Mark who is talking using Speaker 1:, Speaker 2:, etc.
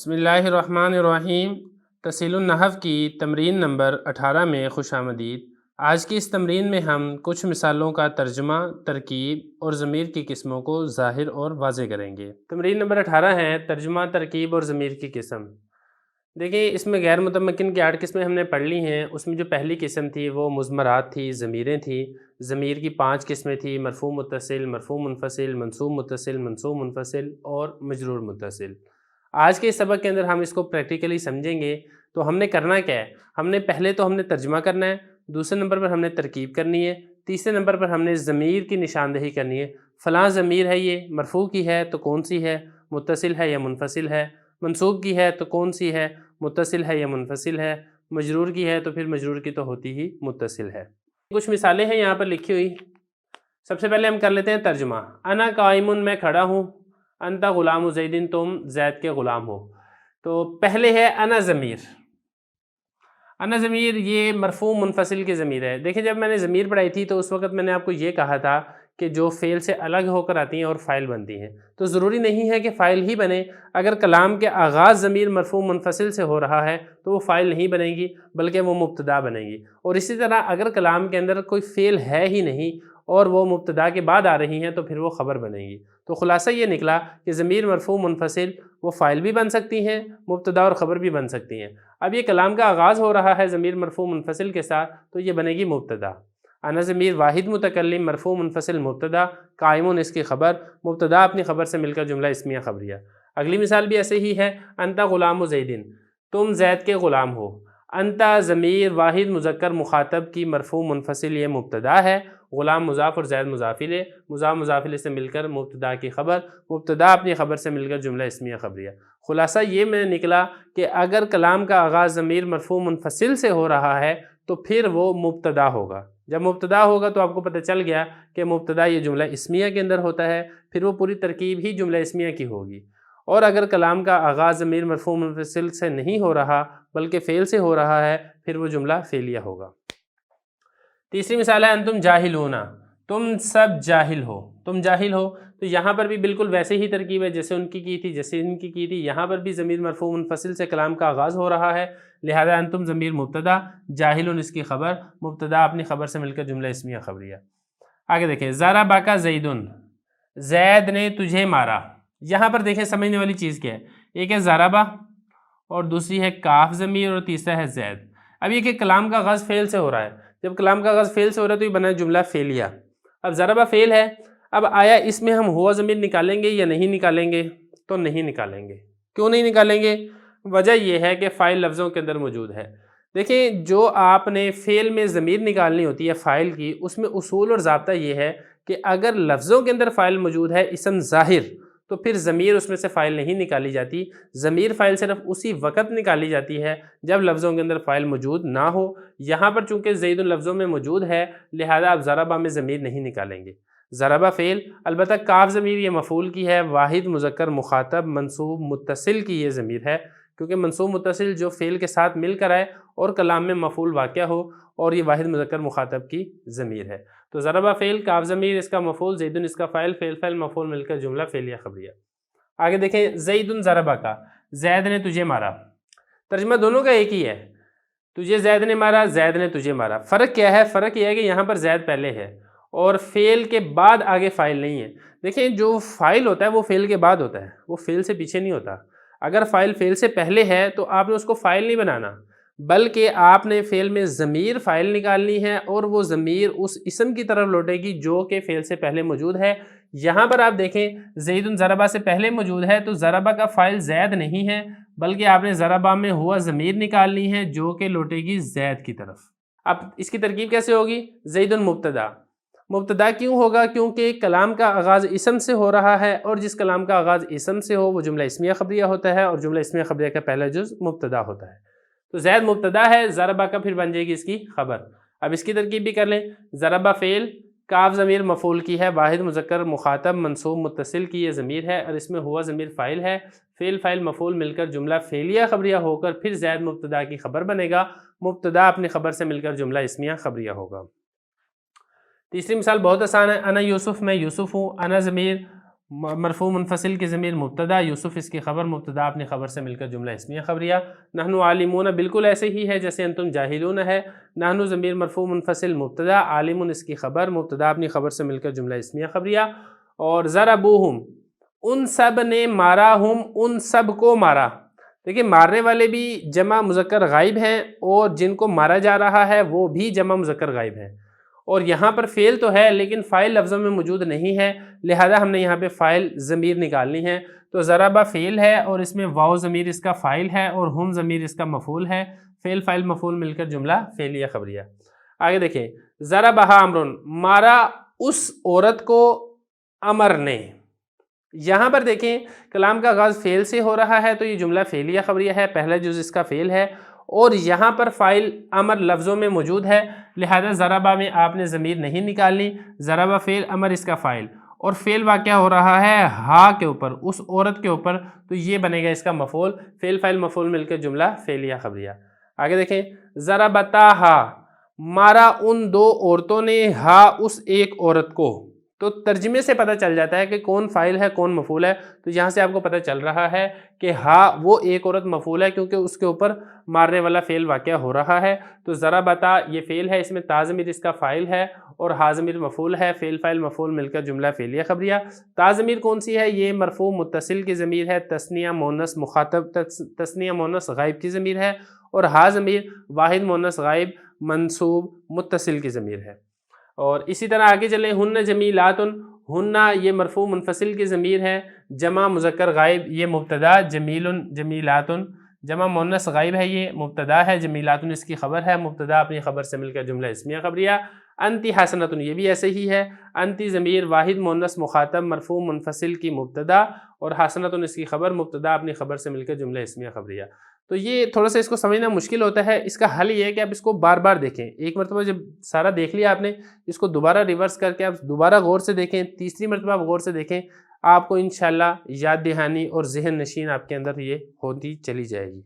Speaker 1: بسم اللہ الرحمن الرحیم۔ تحصیل النحو کی تمرین نمبر 18 میں خوش آمدید۔ آج کی اس تمرین میں ہم کچھ مثالوں کا ترجمہ، ترکیب اور ضمیر کی قسموں کو ظاہر اور واضح کریں گے۔ تمرین نمبر 18 ہے ترجمہ، ترکیب اور ضمیر کی قسم۔ دیکھیں، اس میں غیر متمکن کی 8 قسمیں ہم نے پڑھ لی ہیں۔ اس میں جو پہلی قسم تھی وہ مضمرات تھی، ضمیریں تھیں۔ ضمیر کی 5 قسمیں تھیں: مرفوع متصل، مرفوع منفصل، منصوب متصل، منصوب منفصل اور مجرور متصل۔ آج کے اس سبق کے اندر ہم اس کو پریکٹیکلی سمجھیں گے۔ تو ہم نے کرنا کیا ہے؟ پہلے تو ہم نے ترجمہ کرنا ہے، دوسرے نمبر پر ہم نے ترکیب کرنی ہے، تیسرے نمبر پر ہم نے ضمیر کی نشاندہی کرنی ہے۔ فلاں ضمیر ہے، یہ مرفوع کی ہے تو کون سی ہے؟ متصل ہے یا منفصل ہے؟ منصوب کی ہے تو کون سی ہے؟ متصل ہے یا منفصل ہے؟ مجرور کی ہے تو پھر مجرور کی تو ہوتی ہی متصل ہے۔ کچھ مثالیں ہیں یہاں پر لکھی ہوئی۔ سب سے پہلے ہم کر لیتے ہیں ترجمہ۔ انا قائم، میں کھڑا ہوں۔ انت غلام زیدن، تم زید کے غلام ہو۔ تو پہلے ہے انا ضمیر۔ انا ضمیر یہ مرفوع منفصل کی ضمیر ہے۔ دیکھیں، جب میں نے ضمیر پڑھائی تھی تو اس وقت میں نے آپ کو یہ کہا تھا کہ جو فعل سے الگ ہو کر آتی ہیں اور فاعل بنتی ہیں، تو ضروری نہیں ہے کہ فاعل ہی بنے۔ اگر کلام کے آغاز ضمیر مرفوع منفصل سے ہو رہا ہے تو وہ فاعل نہیں بنے گی بلکہ وہ مبتدا بنے گی۔ اور اسی طرح اگر کلام کے اندر کوئی فعل ہے ہی نہیں اور وہ مبتدا کے بعد آ رہی ہیں تو پھر وہ خبر بنے گی۔ تو خلاصہ یہ نکلا کہ ضمیر مرفوع منفصل وہ فاعل بھی بن سکتی ہیں، مبتدا اور خبر بھی بن سکتی ہیں۔ اب یہ کلام کا آغاز ہو رہا ہے ضمیر مرفوع منفصل کے ساتھ تو یہ بنے گی مبتدا۔ انا ضمیر واحد متکلم، مرفوع منفصل مبتدا، قائمون اس کی خبر، مبتدا اپنی خبر سے مل کر جملہ اسمیہ خبریہ۔ اگلی مثال بھی ایسے ہی ہے، انت غلام زیدن، تم زید کے غلام ہو۔ انت ضمیر واحد مذکر مخاطب کی مرفوع منفصل یہ مبتدا ہے، غلام مضاف اور زید مضاف الیہ، مضاف مضاف الیہ سے مل کر مبتدا کی خبر، مبتدا اپنی خبر سے مل کر جملہ اسمیہ خبریہ۔ خلاصہ یہ میں نکلا کہ اگر کلام کا آغاز ضمیر مرفوع منفصل سے ہو رہا ہے تو پھر وہ مبتدا ہوگا۔ جب مبتدا ہوگا تو آپ کو پتہ چل گیا کہ مبتدا یہ جملہ اسمیہ کے اندر ہوتا ہے، پھر وہ پوری ترکیب ہی جملہ اسمیہ کی ہوگی۔ اور اگر کلام کا آغاز ضمیر مرفوع منفصل سے نہیں ہو رہا بلکہ فعل سے ہو رہا ہے پھر وہ جملہ فعلیہ ہوگا۔ تیسری مثال ہے انتم جاہلون، تم سب جاہل ہو۔ تم جاہل ہو تو یہاں پر بھی بالکل ویسے ہی ترکیب ہے جیسے ان کی تھی، جیسے ان کی تھی۔ یہاں پر بھی ضمیر مرفوع منفصل سے کلام کا آغاز ہو رہا ہے، لہذا انتم ضمیر مبتدا، جاہلون اس کی خبر، مبتدا اپنی خبر سے مل کر جملہ اسمیہ خبریہ۔ آگے دیکھیں، ضربک زیدن، زید نے تجھے مارا۔ یہاں پر دیکھیں سمجھنے والی چیز کیا ہے، ایک ہے ضربہ اور دوسری ہے کاف ضمیر اور تیسرا ہے زید۔ اب یہ کہ کلام کا آغاز فعل سے ہو رہا ہے، جب کلام کا آغاز فعل سے ہو رہا ہے تو یہ بنا جملہ فعلیہ۔ اب ضربہ فعل ہے، اب آیا اس میں ہم ہوا ضمیر نکالیں گے یا نہیں نکالیں گے؟ تو نہیں نکالیں گے۔ کیوں نہیں نکالیں گے؟ وجہ یہ ہے کہ فاعل لفظوں کے اندر موجود ہے۔ دیکھیں، جو آپ نے فعل میں ضمیر نکالنی ہوتی ہے فاعل کی، اس میں اصول اور ضابطہ یہ ہے کہ اگر لفظوں کے اندر فاعل موجود ہے اسم ظاہر، تو پھر ضمیر اس میں سے فاعل نہیں نکالی جاتی۔ ضمیر فاعل صرف اسی وقت نکالی جاتی ہے جب لفظوں کے اندر فاعل موجود نہ ہو۔ یہاں پر چونکہ زید لفظوں میں موجود ہے لہذا آپ ضربہ میں ضمیر نہیں نکالیں گے۔ ضربہ فعل، البتہ کاف ضمیر یہ مفعول کی ہے، واحد مذکر مخاطب منصوب متصل کی یہ ضمیر ہے، کیونکہ منصوب متصل جو فعل کے ساتھ مل کر آئے اور کلام میں مفعول واقع ہو، اور یہ واحد مذکر مخاطب کی ضمیر ہے۔ تو ضربہ فعل، کاف ضمیر اس کا مفعول، زیدن اس کا فاعل، فعل فاعل مفعول مل کر جملہ فعلیہ خبریہ۔ آگے دیکھیں، زیدن ضربک، زید نے تجھے مارا۔ ترجمہ دونوں کا ایک ہی ہے، تجھے زید نے مارا، زید نے تجھے مارا۔ فرق کیا ہے؟ فرق یہ ہے کہ یہاں پر زید پہلے ہے اور فعل کے بعد آگے فاعل نہیں ہے۔ دیکھیں، جو فاعل ہوتا ہے وہ فعل کے بعد ہوتا ہے، وہ فعل سے پیچھے نہیں ہوتا۔ اگر فاعل فعل سے پہلے ہے تو آپ نے اس کو فاعل نہیں بنانا، بلکہ آپ نے فعل میں ضمیر فاعل نکالنی ہے اور وہ ضمیر اس اسم کی طرف لوٹے گی جو کہ فعل سے پہلے موجود ہے۔ یہاں پر آپ دیکھیں، زیدن ضربہ سے پہلے موجود ہے تو ضربہ کا فاعل زید نہیں ہے، بلکہ آپ نے ضربہ میں ہوا ضمیر نکالنی ہے جو کہ لوٹے گی زید کی طرف۔ اب اس کی ترکیب کیسے ہوگی؟ زیدن مبتدا۔ مبتدا کیوں ہوگا؟ کیونکہ کلام کا آغاز اسم سے ہو رہا ہے، اور جس کلام کا آغاز اسم سے ہو وہ جملہ اسمیہ خبریہ ہوتا ہے، اور جملہ اسمیہ خبریہ کا پہلا جز مبتدا ہوتا ہے۔ تو زید مبتدا ہے، ضربہ کا پھر بن جائے گی اس کی خبر۔ اب اس کی ترکیب بھی کر لیں، ضربہ فعل، کاف ضمیر مفعول کی ہے، واحد مذکر مخاطب منصوب متصل کی یہ ضمیر ہے، اور اس میں ہوا ضمیر فاعل ہے، فعل فاعل مفعول مل کر جملہ فعلیہ خبریہ ہو کر پھر زید مبتدا کی خبر بنے گا، مبتدا اپنی خبر سے مل کر جملہ اسمیہ خبریہ ہوگا۔ تیسری مثال بہت آسان ہے، انا یوسف، میں یوسف ہوں۔ انا ضمیر مرفوع منفصل کی ضمیر مبتدا، یوسف اس کی خبر، مبتدا اپنی خبر سے مل کر جملہ اسمیہ خبریہ۔ نحن عالمون بالکل ایسے ہی ہے جیسے انتم جاہلون ہے، نحن ضمیر مرفوع منفصل مبتدا، عالمون اس کی خبر، مبتدا اپنی خبر سے مل کر جملہ اسمیہ خبریہ۔ اور ضربوہم ان سب نے مارا، ہم ان سب کو مارا۔ دیکھیں مارنے والے بھی جمع مذکر غائب ہیں اور جن کو مارا جا رہا ہے وہ بھی جمع مذکر غائب ہیں، اور یہاں پر فعل تو ہے لیکن فاعل لفظوں میں موجود نہیں ہے، لہذا ہم نے یہاں پہ فاعل ضمیر نکالنی ہے۔ تو ضربہ فعل ہے اور اس میں واو ضمیر اس کا فاعل ہے اور ہم ضمیر اس کا مفعول ہے، فعل فاعل مفعول مل کر جملہ فعلیہ خبریہ۔ آگے دیکھیں ضربہا امرن، مارا اس عورت کو امر نے۔ یہاں پر دیکھیں کلام کا آغاز فعل سے ہو رہا ہے تو یہ جملہ فعلیہ خبریہ ہے، پہلا جز اس کا فعل ہے، اور یہاں پر فاعل امر لفظوں میں موجود ہے، لہذا ضربہ میں آپ نے ضمیر نہیں نکالنی، ضربہ فعل امر اس کا فاعل، اور فعل واقع ہو رہا ہے ہا کے اوپر، اس عورت کے اوپر، تو یہ بنے گا اس کا مفعول، فعل فاعل مفعول مل کر جملہ فعلیہ خبریہ۔ آگے دیکھیں ضربتاہا، مارا ان دو عورتوں نے ہا اس ایک عورت کو۔ تو ترجمے سے پتہ چل جاتا ہے کہ کون فاعل ہے کون مفعول ہے، تو یہاں سے آپ کو پتہ چل رہا ہے کہ ہا وہ ایک عورت مفعول ہے کیونکہ اس کے اوپر مارنے والا فعل واقع ہو رہا ہے، تو ضربتا یہ فعل ہے، اس میں تا ضمیر اس کا فاعل ہے اور ہا ضمیر مفعول ہے، فعل فاعل مفعول مل کر جملہ فعلیہ خبریہ۔ تا ضمیر کون سی ہے؟ یہ مرفوع متصل کی ضمیر ہے، تثنیہ مؤنث مخاطب تثنیہ مؤنث غائب کی ضمیر ہے، اور ہا ضمیر واحد مؤنث غائب منصوب متصل کی ضمیر ہے۔ اور اسی طرح آگے چلیں ہن جمیلات، ہن یہ مرفوع منفصل کی ضمیر ہے، جمع مذکر غائب یہ مبتدا، جمیل جمیلات جمع مؤنث غائب ہے، یہ مبتدا ہے، جمیلات اس کی خبر ہے، مبتدا اپنی خبر سے مل کر جملہ اسمیہ خبریہ۔ انتی حسنۃ یہ بھی ایسے ہی ہے، انتی ضمیر واحد مؤنث مخاطب مرفوع منفصل کی مبتدا، اور حسنۃ اس کی خبر، مبتدا اپنی خبر سے مل کر جملہ اسمیہ خبریہ۔ تو یہ تھوڑا سا اس کو سمجھنا مشکل ہوتا ہے، اس کا حل یہ ہے کہ آپ اس کو بار بار دیکھیں، ایک مرتبہ جب سارا دیکھ لیا آپ نے، اس کو دوبارہ ریورس کر کے آپ دوبارہ غور سے دیکھیں، تیسری مرتبہ آپ غور سے دیکھیں، آپ کو انشاءاللہ یاد دہانی اور ذہن نشین آپ کے اندر یہ ہوتی چلی جائے گی۔